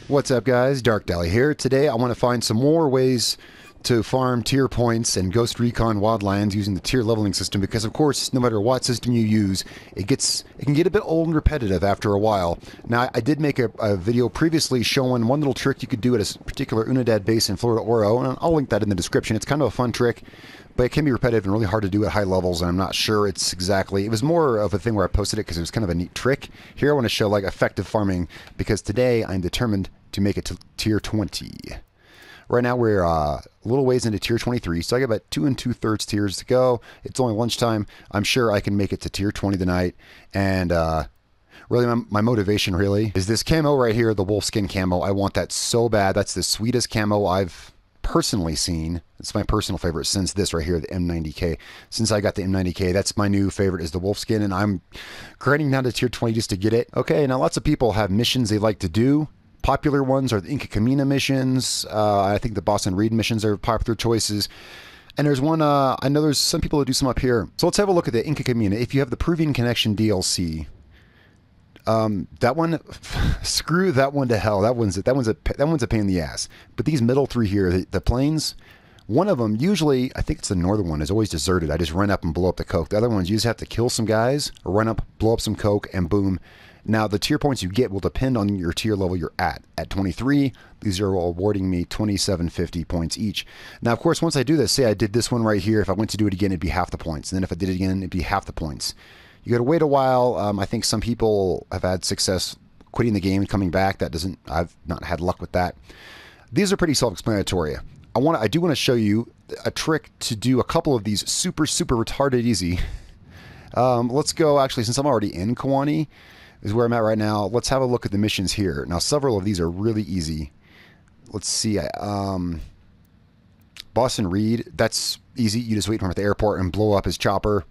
What's up, guys? Darkdally here. Today I want to find some more ways to farm tier points in Ghost Recon Wildlands using the tier leveling system, because of course no matter what system you use, it can get a bit old and repetitive after a while. Now I did make a video previously showing one little trick you could do at a particular Unidad base in Florida Oro, and I'll link that in the description. It's kind of a fun trick, but it can be repetitive and really hard to do at high levels, and I'm not sure it's exactly... It was more of a thing where I posted it because it was kind of a neat trick. Here I want to show like effective farming, because today I'm determined to make it to tier 20. Right now we're a little ways into tier 23, so I got about 2 2/3 tiers to go. It's only lunchtime. I'm sure I can make it to tier 20 tonight, and really my motivation really is this camo right here, the wolfskin camo. I want that so bad. That's the sweetest camo I've personally seen. It's my personal favorite since this right here, the M90K. Since I got the M90K, that's my new favorite, is the wolfskin, and I'm grinding down to tier 20 just to get it. Okay, now lots of people have missions they like to do. Popular ones are the Inca Camina missions. I think the Boston Reed missions are popular choices. And there's one, I know there's some people that do some up here. So let's have a look at the Inca Camina. If you have the Peruvian Connection DLC, that one, screw that one to hell. That one's a pain in the ass. But these middle three here, the planes, one of them, usually, I think it's the northern one, is always deserted. I just run up and blow up the coke. The other ones, you just have to kill some guys, or run up, blow up some coke, and boom. Now, the tier points you get will depend on your tier level you're at. At 23, these are awarding me 2750 points each. Now, of course, once I do this, say I did this one right here, if I went to do it again, it'd be half the points. And then if I did it again, it'd be half the points. You got to wait a while. I think some people have had success quitting the game and coming back. I've not had luck with that. These are pretty self-explanatory. I do want to show you a trick to do a couple of these super retarded easy. Let's go, actually, since I'm already in Kawani, is where I'm at right now. Let's have a look at the missions here. Now, several of these are really easy. Let's see. Boston Reed, that's easy. You just wait for him at the airport and blow up his chopper.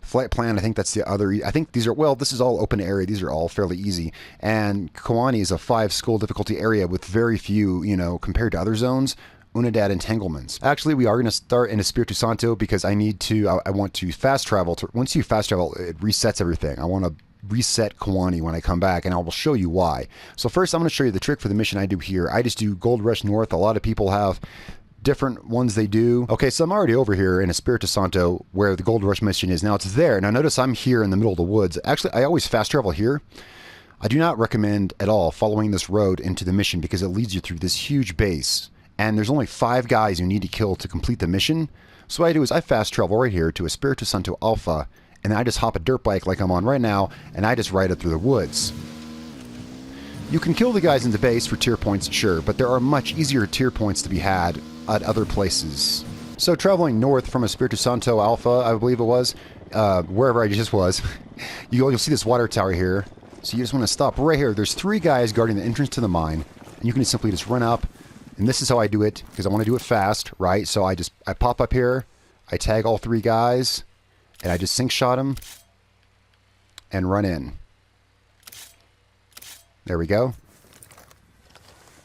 Flight Plan, I think that's the other. I think these are, well, this is all open area. These are all fairly easy. And Kawani is a 5-skull difficulty area with very few, compared to other zones, Unidad entanglements. Actually, we are going to start in Espiritu Santo because I want to fast travel. Once you fast travel, it resets everything. I want to reset Kawani when I come back, and I will show you why. So first, I'm going to show you the trick for the mission I do here. I just do Gold Rush North. A lot of people have different ones they do. Okay, so I'm already over here in Espiritu Santo where the Gold Rush mission is. Now it's there. Now notice I'm here in the middle of the woods. Actually, I always fast travel here. I do not recommend at all following this road into the mission because it leads you through this huge base, and there's only 5 guys you need to kill to complete the mission. So what I do is I fast travel right here to Espiritu Santo Alpha, and then I just hop a dirt bike like I'm on right now, and I just ride it through the woods. You can kill the guys in the base for tier points, sure, but there are much easier tier points to be had at other places. So traveling north from Espiritu Santo Alpha, I believe it was, wherever I just was, you'll see this water tower here. So you just want to stop right here. There's 3 guys guarding the entrance to the mine, and you can simply just run up, and this is how I do it, because I want to do it fast, right? So I pop up here, I tag all 3 guys, and I just sink shot them and run in. There we go.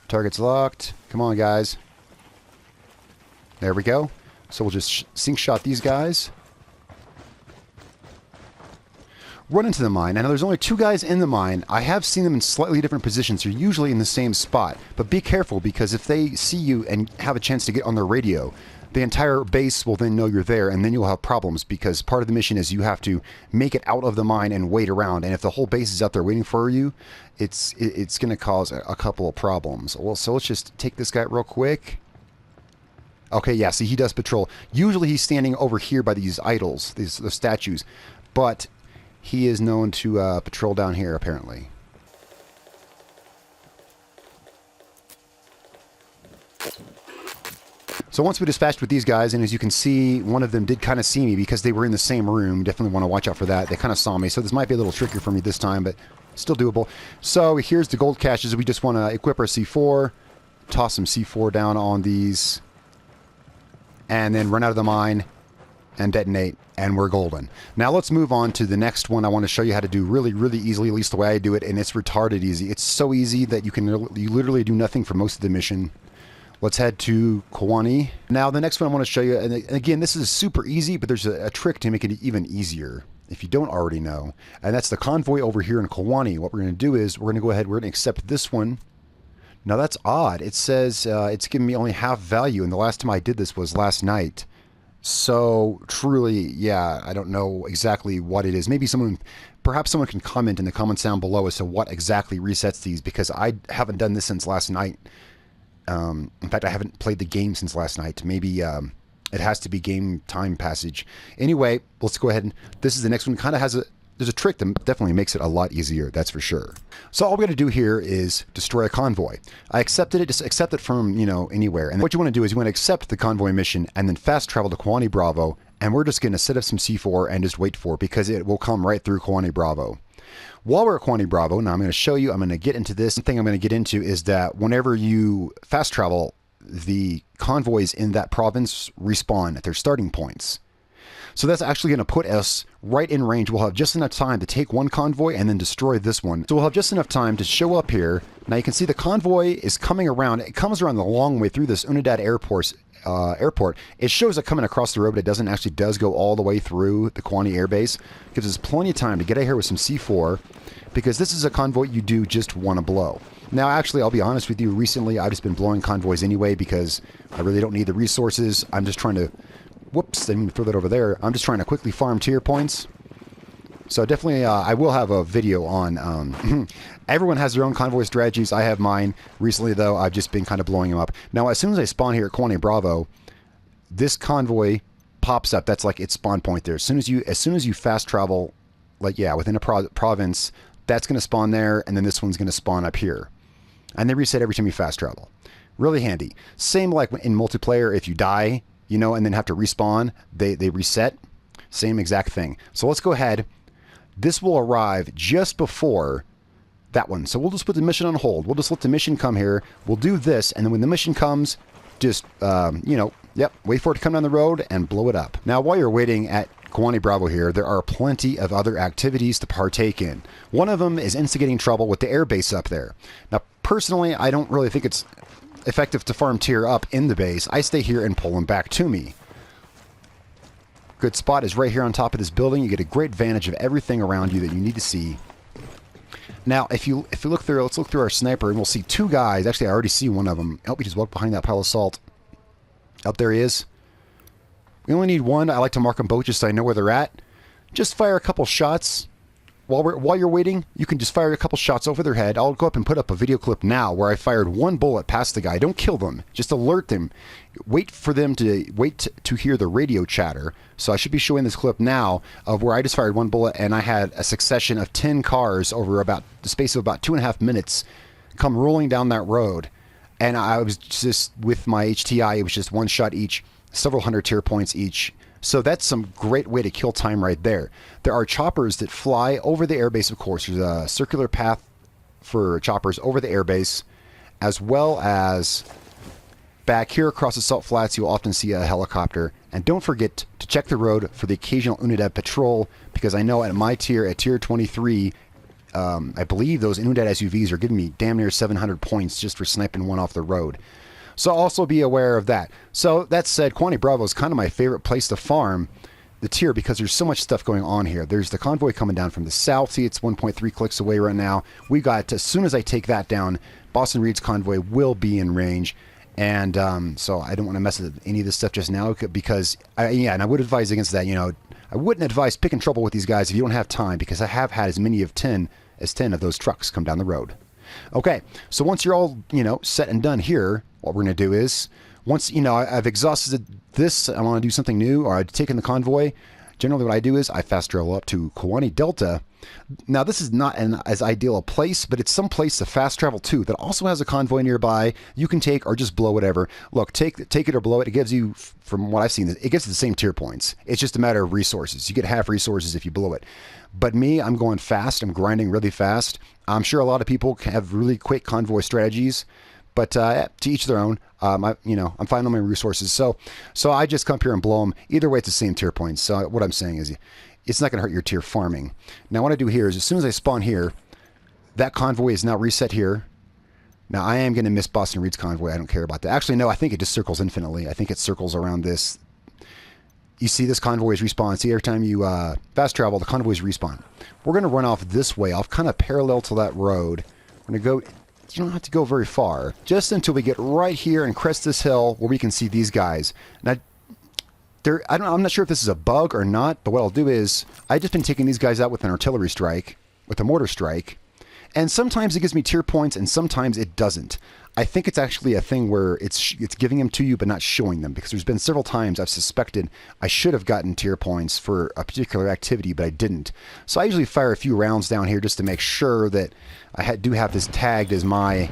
Target's locked. Come on, guys. There we go. So we'll just sink shot these guys. Run into the mine. I know there's only 2 guys in the mine. I have seen them in slightly different positions. They're usually in the same spot. But be careful, because if they see you and have a chance to get on their radio, the entire base will then know you're there, and then you'll have problems, because part of the mission is you have to make it out of the mine and wait around. And if the whole base is out there waiting for you, it's going to cause a couple of problems. Well, so let's just take this guy real quick. Okay, yeah, see, he does patrol. Usually he's standing over here by these idols, these statues, but he is known to patrol down here, apparently. So once we dispatched with these guys, and as you can see, one of them did kind of see me because they were in the same room. Definitely want to watch out for that. They kind of saw me, so this might be a little trickier for me this time, but still doable. So here's the gold caches. We just want to equip our C4, toss some C4 down on these, and then run out of the mine and detonate, and we're golden. Now let's move on to the next one. I want to show you how to do really easily, at least the way I do it, and it's retarded easy. It's so easy that you literally do nothing for most of the mission. Let's head to Kawani. Now, the next one I want to show you, and again, this is super easy, but there's a trick to make it even easier if you don't already know. And that's the convoy over here in Kawani. What we're going to do is we're going to go ahead, we're going to accept this one Now that's odd. It says it's giving me only half value, and the last time I did this was last night. So truly, yeah, I don't know exactly what it is. Maybe perhaps someone can comment in the comments down below as to what exactly resets these, because I haven't done this since last night. In fact, I haven't played the game since last night. Maybe it has to be game time passage. Anyway, let's go ahead and this is the next one. Kind of has there's a trick that definitely makes it a lot easier, that's for sure. So all we're going to do here is destroy a convoy. I accepted it, just accept it from, anywhere. And what you want to do is you want to accept the convoy mission and then fast travel to Kawani Bravo. And we're just going to set up some C4 and just wait for it, because it will come right through Kawani Bravo. While we're at Kawani Bravo, now I'm going to show you, I'm going to get into this. One thing I'm going to get into is that whenever you fast travel, the convoys in that province respawn at their starting points. So that's actually going to put us right in range. We'll have just enough time to take one convoy and then destroy this one. So we'll have just enough time to show up here. Now you can see the convoy is coming around. It comes around the long way through this Unidad airport. It shows it coming across the road, but it does go all the way through the Kawani Air Base. Gives us plenty of time to get out here with some C4, because this is a convoy you do just want to blow. Now, actually, I'll be honest with you. Recently, I've just been blowing convoys anyway, because I really don't need the resources. I'm just trying to... Whoops, I didn't mean to throw that over there. I'm just trying to quickly farm tier points. So definitely, I will have a video on... everyone has their own convoy strategies. I have mine. Recently, though, I've just been kind of blowing them up. Now, as soon as I spawn here at Kawani Bravo, this convoy pops up. That's like its spawn point there. As soon as you fast travel, like, yeah, within a province, that's going to spawn there, and then this one's going to spawn up here. And they reset every time you fast travel. Really handy. Same like in multiplayer, if you die, and then have to respawn, they reset. Same exact thing. So let's go ahead. This will arrive just before that one. So we'll just put the mission on hold. We'll just let the mission come here. We'll do this, and then when the mission comes, just, wait for it to come down the road and blow it up. Now, while you're waiting at Kawani Bravo here, there are plenty of other activities to partake in. One of them is instigating trouble with the airbase up there. Now, personally, I don't really think it's effective to farm tier up in the base. I stay here and pull them back to me. Good spot is right here on top of this building. You get a great vantage of everything around you that you need to see. Now, if you look through, let's look through our sniper, and we'll see two guys. Actually, I already see one of them. Oh, he just walked behind that pile of salt. Up there he is. We only need one. I like to mark them both just so I know where they're at. Just fire a couple shots. While you're waiting, you can just fire a couple shots over their head. I'll go up and put up a video clip now where I fired one bullet past the guy. Don't kill them. Just alert them. Wait for them to hear the radio chatter. So I should be showing this clip now of where I just fired one bullet, and I had a succession of 10 cars over about the space of about 2.5 minutes come rolling down that road. And I was just, with my HTI, it was just one shot each, several hundred tier points each. So that's some great way to kill time right there. There are choppers that fly over the airbase, of course. There's a circular path for choppers over the airbase, as well as back here across the salt flats, you'll often see a helicopter. And don't forget to check the road for the occasional Unidad patrol, because I know at my tier, at tier 23, I believe those Unidad SUVs are giving me damn near 700 points just for sniping one off the road. So also be aware of that. So that said, Kawani Bravo is kind of my favorite place to farm the tier, because there's so much stuff going on here. There's the convoy coming down from the south. See, it's 1.3 clicks away right now. We got, as soon as I take that down, Boston Reed's convoy will be in range. And so I don't want to mess with any of this stuff just now, because, and I would advise against that. I wouldn't advise picking trouble with these guys if you don't have time, because I have had as many of 10 of those trucks come down the road. Okay, so once you're all, set and done here, what we're going to do is, once, I've exhausted this, I want to do something new, or I've taken the convoy, generally what I do is I fast travel up to Kawani Delta. Now, this is not as ideal a place, but it's some place to fast travel to that also has a convoy nearby you can take or just blow whatever. Look, take it or blow it. It gives you, from what I've seen, it gets the same tier points. It's just a matter of resources. You get half resources if you blow it. But me, I'm going fast. I'm grinding really fast. I'm sure a lot of people have really quick convoy strategies, but to each their own. I'm fine on my resources, so I just come up here and blow them. Either way, it's the same tier points. So what I'm saying is, it's not going to hurt your tier farming. Now, what I do here is, as soon as I spawn here, that convoy is now reset here. Now, I am going to miss Boston Reed's convoy. I don't care about that. Actually, no, I think it just circles infinitely. I think it circles around this. You see this convoy's respawn. See, every time you fast travel, the convoys respawn. We're going to run off this way, off kind of parallel to that road. We're going to go you don't have to go very far. Just until we get right here and crest this hill where we can see these guys. Now, I'm not sure if this is a bug or not, but what I'll do is I've just been taking these guys out with an artillery strike, with a mortar strike, and sometimes it gives me tier points and sometimes it doesn't. I think it's actually a thing where it's giving them to you but not showing them, because there's been several times I've suspected I should have gotten tier points for a particular activity, but I didn't. So I usually fire a few rounds down here just to make sure that I do have this tagged as my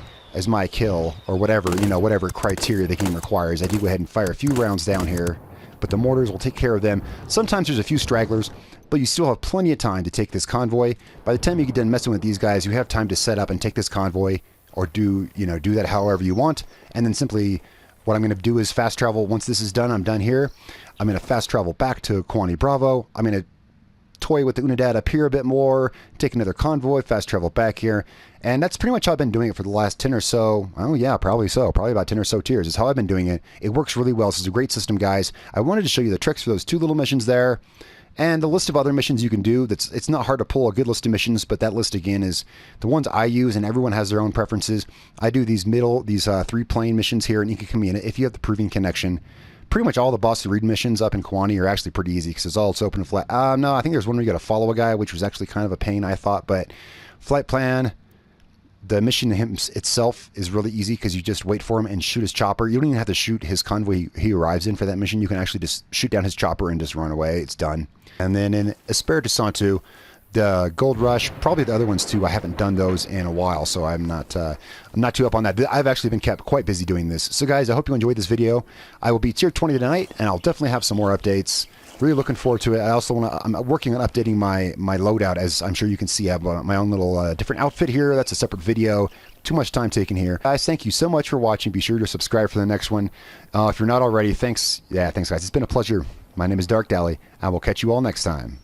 kill, or whatever, you know, whatever criteria the game requires. I do go ahead and fire a few rounds down here, but the mortars will take care of them. Sometimes there's a few stragglers, but you still have plenty of time to take this convoy. By the time you get done messing with these guys, you have time to set up and take this convoy, or do that however you want. And then simply what I'm going to do is fast travel. Once this is done, I'm done here. I'm going to fast travel back to Kwani Bravo. I'm going to toy with the Unidad up here a bit more, take another convoy, fast travel back here. And that's pretty much how I've been doing it for the last 10 or so. Oh yeah, probably so. Probably about 10 or so tiers is how I've been doing it. It works really well. This is a great system, guys. I wanted to show you the tricks for those 2 little missions there, and the list of other missions you can do. It's not hard to pull a good list of missions, but that list again is the ones I use, and everyone has their own preferences. I do these 3 plane missions here in Ikakamina if you have the Proving Connection. Pretty much all the boss read missions up in Kwani are actually pretty easy because it's all open and flat. No, I think there's one where you got to follow a guy, which was actually kind of a pain, I thought. But flight plan, the mission itself is really easy because you just wait for him and shoot his chopper. You don't even have to shoot his convoy he arrives in for that mission. You can actually just shoot down his chopper and just run away. It's done. And then in Espiritu Santo, the Gold Rush, probably the other ones too. I haven't done those in a while, so I'm not too up on that. I've actually been kept quite busy doing this. So guys, I hope you enjoyed this video. I will be tier 20 tonight, and I'll definitely have some more updates. Really looking forward to it. I'm working on updating my loadout, as I'm sure you can see. I have my own little different outfit here. That's a separate video. Too much time taken here. Guys, thank you so much for watching. Be sure to subscribe for the next one. If you're not already, thanks. Yeah, thanks guys. It's been a pleasure. My name is Darkdally. I will catch you all next time.